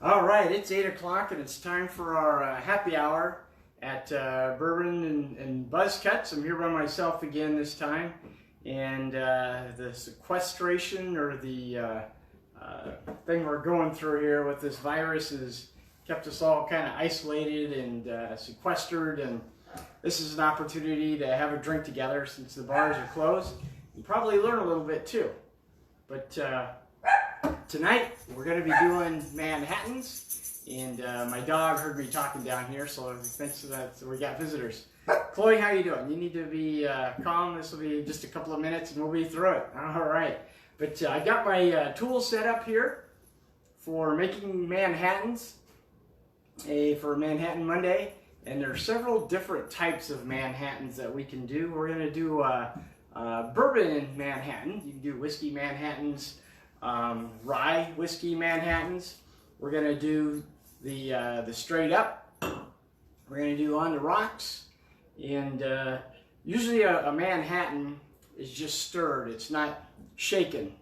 All right, it's 8 o'clock and it's time for our happy hour at Bourbon and Buzz Cuts. I'm here by myself again this time, and the sequestration or the thing we're going through here with this virus has kept us all kind of isolated and sequestered, and this is an opportunity to have a drink together since the bars are closed and probably learn a little bit too. But tonight we're going to be doing Manhattans, and my dog heard me talking down here, so thanks to that, so we got visitors. Chloe, how you doing? You need to be calm. This will be just a couple of minutes and we'll be through it. All right. But I got my tools set up here for making Manhattans for Manhattan Monday, and there are several different types of Manhattans that we can do. We're going to do bourbon Manhattan. You can do whiskey Manhattans, rye whiskey Manhattans. We're going to do the straight up. We're going to do on the rocks, and usually a Manhattan is just stirred. It's not shaken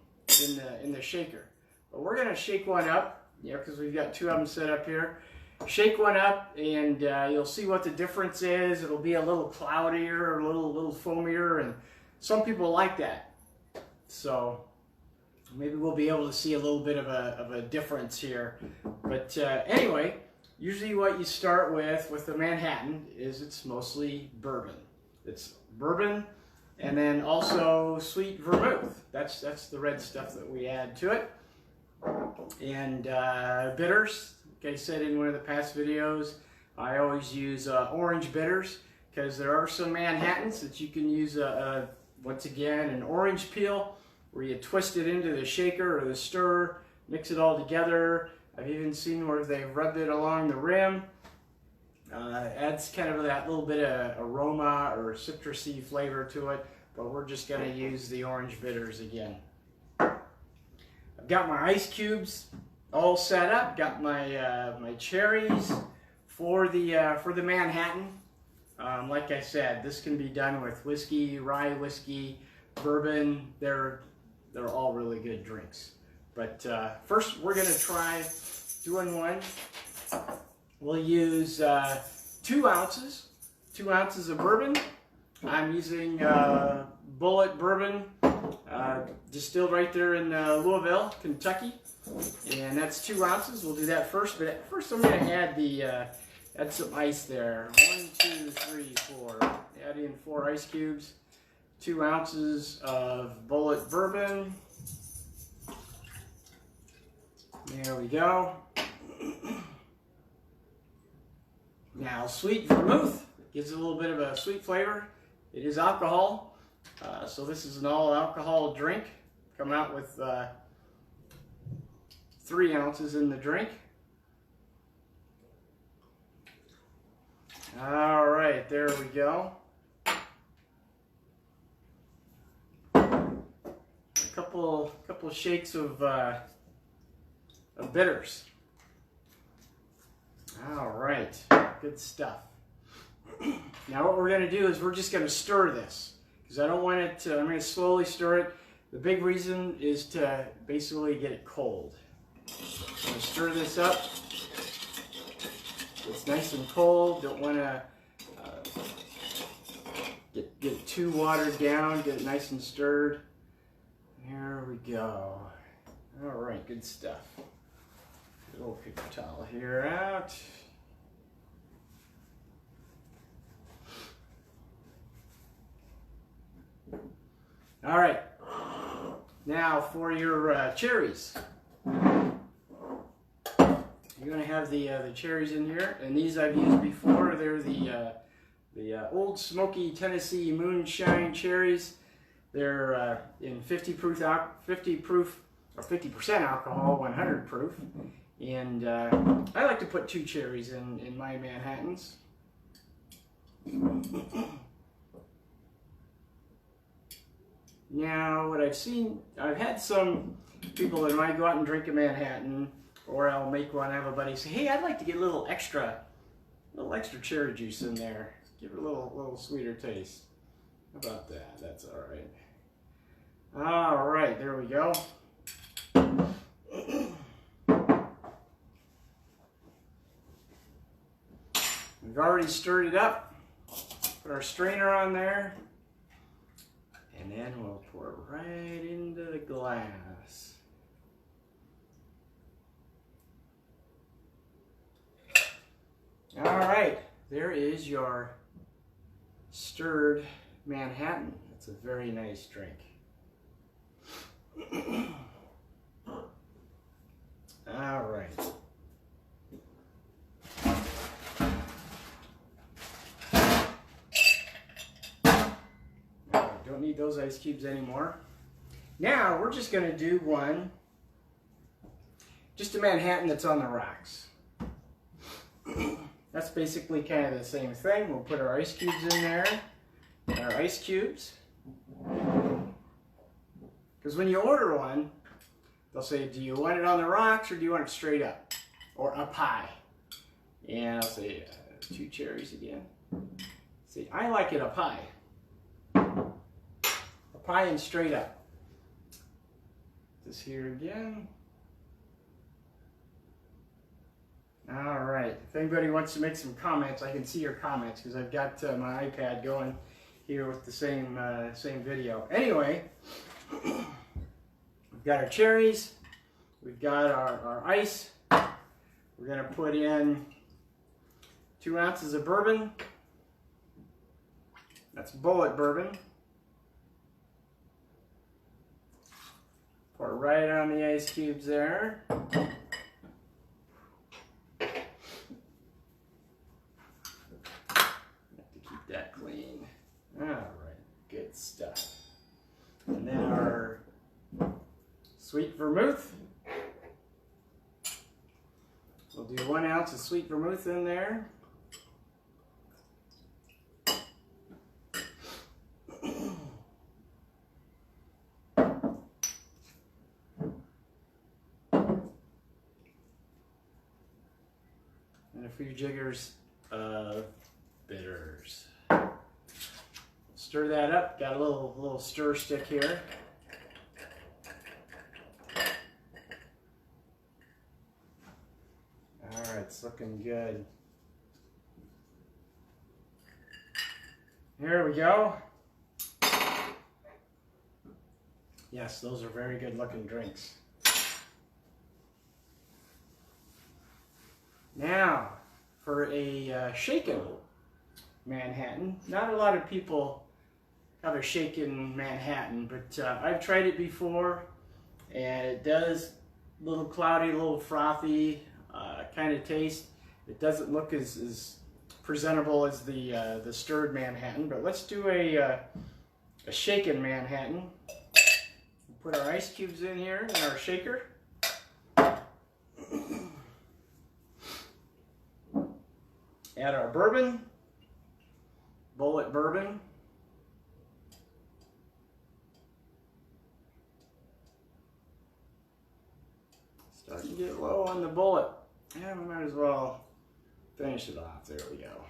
in the shaker. But we're going to shake one up, because we've got two of them set up here. Shake one up, and you'll see what the difference is. It'll be a little cloudier or a little foamier, and some people like that. So maybe we'll be able to see a little bit of a difference here. But anyway, usually what you start with the Manhattan is it's mostly bourbon. It's bourbon and then also sweet vermouth. That's the red stuff that we add to it. And bitters, like I said in one of the past videos, I always use orange bitters, because there are some Manhattans that you can use, once again, an orange peel where you twist it into the shaker or the stirrer, mix it all together. I've even seen where they've rubbed it along the rim. Adds kind of that little bit of aroma or citrusy flavor to it, but we're just going to use the orange bitters again. I've got my ice cubes all set up. Got my my cherries for the Manhattan. Like I said, this can be done with whiskey, rye whiskey, bourbon. They're all really good drinks. But first, we're going to try doing one. We'll use 2 ounces of bourbon. I'm using Bulleit Bourbon, distilled right there in Louisville, Kentucky, and that's 2 ounces. We'll do that first, but first I'm going to add some ice there. 1, 2, 3, 4. Add in 4 ice cubes. 2 ounces of Bulleit Bourbon. There we go. Now, sweet vermouth gives it a little bit of a sweet flavor. It is alcohol, so this is an all-alcohol drink. Come out with 3 ounces in the drink. All right, there we go. A couple shakes of bitters. All right, good stuff. Now what we're going to do is we're just going to stir this, because I don't want it to, I'm going to slowly stir it. The big reason is to basically get it cold. I'm going to stir this up. It's nice and cold. Don't want to get it too watered down. Get it nice and stirred. There we go. All right, good stuff. Get a little paper towel here out. All right, now for your cherries. You're going to have the cherries in here, and these I've used before. They're the Old Smoky Tennessee Moonshine cherries. They're in 50 proof or 50% alcohol, 100 proof. And I like to put 2 cherries in my Manhattans. Now, what I've had some people that might go out and drink a Manhattan, or I'll make one, have a buddy say, hey, I'd like to get a little extra cherry juice in there. Give it a little sweeter taste. How about that? That's all right. All right, there we go. We've already stirred it up. Put our strainer on there. And then we'll pour it right into the glass. All right, there is your stirred Manhattan. It's a very nice drink. All right. Don't need those ice cubes anymore. Now we're just going to do one, just a Manhattan that's on the rocks. That's basically kind of the same thing. We'll put our ice cubes in there, and our ice cubes. Because when you order one, they'll say, do you want it on the rocks or do you want it straight up? Or up high? And I'll say, 2 cherries again. See, I like it up high. Up high and straight up. This here again. All right, if anybody wants to make some comments, I can see your comments because I've got my iPad going here with the same video. Anyway, we've got our cherries, we've got our ice. We're going to put in 2 ounces of bourbon. That's Bulleit bourbon. Pour right on the ice cubes there. That clean. All right, good stuff. And then our sweet vermouth. We'll do 1 ounce of sweet vermouth in there. And a few jiggers of bitters. Stir that up. Got a little stir stick here. All right, it's looking good. Here we go. Yes, those are very good looking drinks. Now, for a shaken Manhattan. Not a lot of people have a shaken Manhattan, but I've tried it before, and it does a little cloudy, a little frothy kind of taste. It doesn't look as presentable as the stirred Manhattan, but let's do a shaken Manhattan. Put our ice cubes in here in our shaker. Add our bourbon, Bulleit bourbon. Starting to get low on the Bulleit. Yeah, we might as well finish it off. There we go.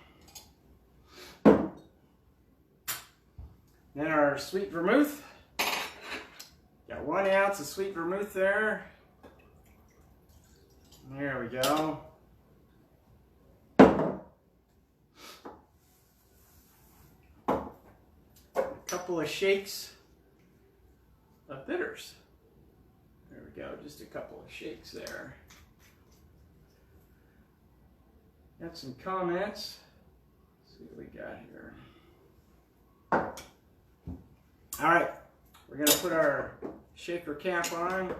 Then our sweet vermouth. Got 1 ounce of sweet vermouth there. There we go. A couple of shakes of bitters. There we go, just a couple of shakes there. Got some comments. Let's see what we got here. All right, we're gonna put our shaker cap on,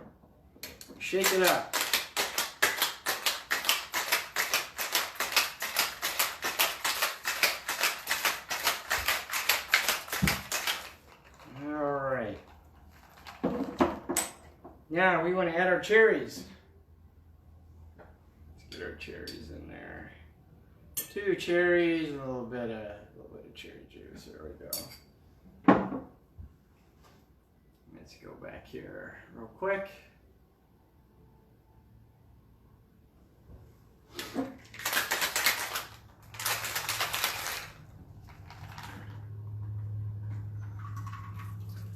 shake it up. All right. Now we want to add our cherries. Let's get our cherries in there. 2 cherries, a little bit of cherry juice. There we go. Let's go back here real quick.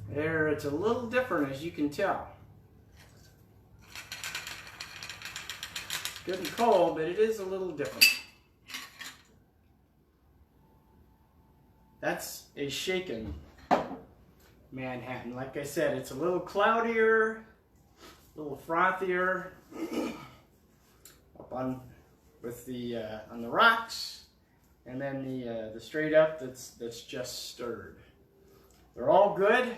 There, it's a little different, as you can tell. Good and cold, but it is a little different. That's a shaken Manhattan. Like I said, it's a little cloudier, a little frothier, up on the rocks, and then the straight up that's just stirred. They're all good.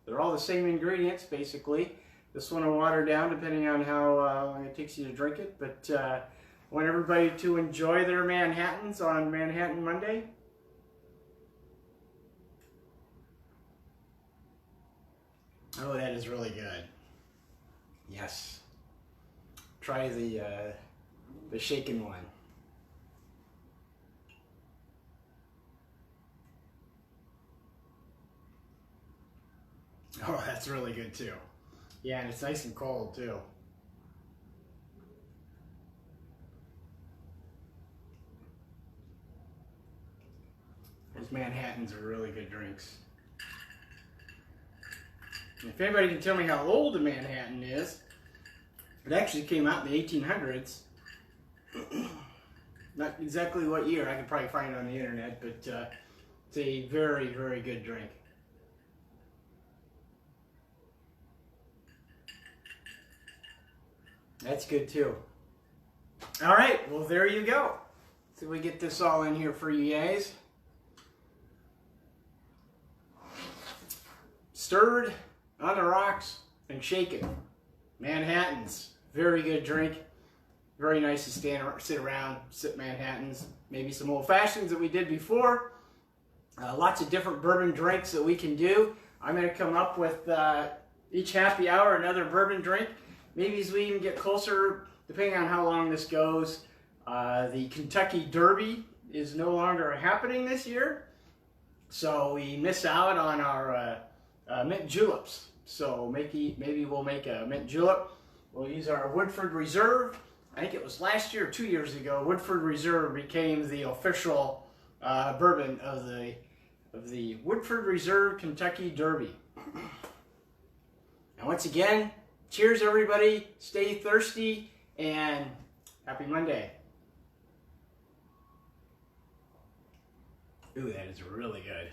They're all the same ingredients basically. This one will water down depending on how long it takes you to drink it. But I want everybody to enjoy their Manhattans on Manhattan Monday. Oh, that is really good. Yes. Try the shaken one. Oh, that's really good too. Yeah, and it's nice and cold too. Those Manhattans are really good drinks. And if anybody can tell me how old a Manhattan is, it actually came out in the 1800s. Not exactly what year, I could probably find it on the internet, but it's a very, very good drink. That's good too. All right, well there you go. So we get this all in here for you guys. Stirred, on the rocks, and shaken. Manhattans, very good drink. Very nice to sit around, sip Manhattans. Maybe some old fashions that we did before. Lots of different bourbon drinks that we can do. I'm going to come up with each happy hour another bourbon drink. Maybe as we even get closer, depending on how long this goes, the Kentucky Derby is no longer happening this year. So we miss out on our mint juleps. So maybe we'll make a mint julep. We'll use our Woodford Reserve. I think it was last year or 2 years ago, Woodford Reserve became the official bourbon of the Woodford Reserve Kentucky Derby. And once again, cheers everybody, stay thirsty, and happy Monday. Ooh, that is really good.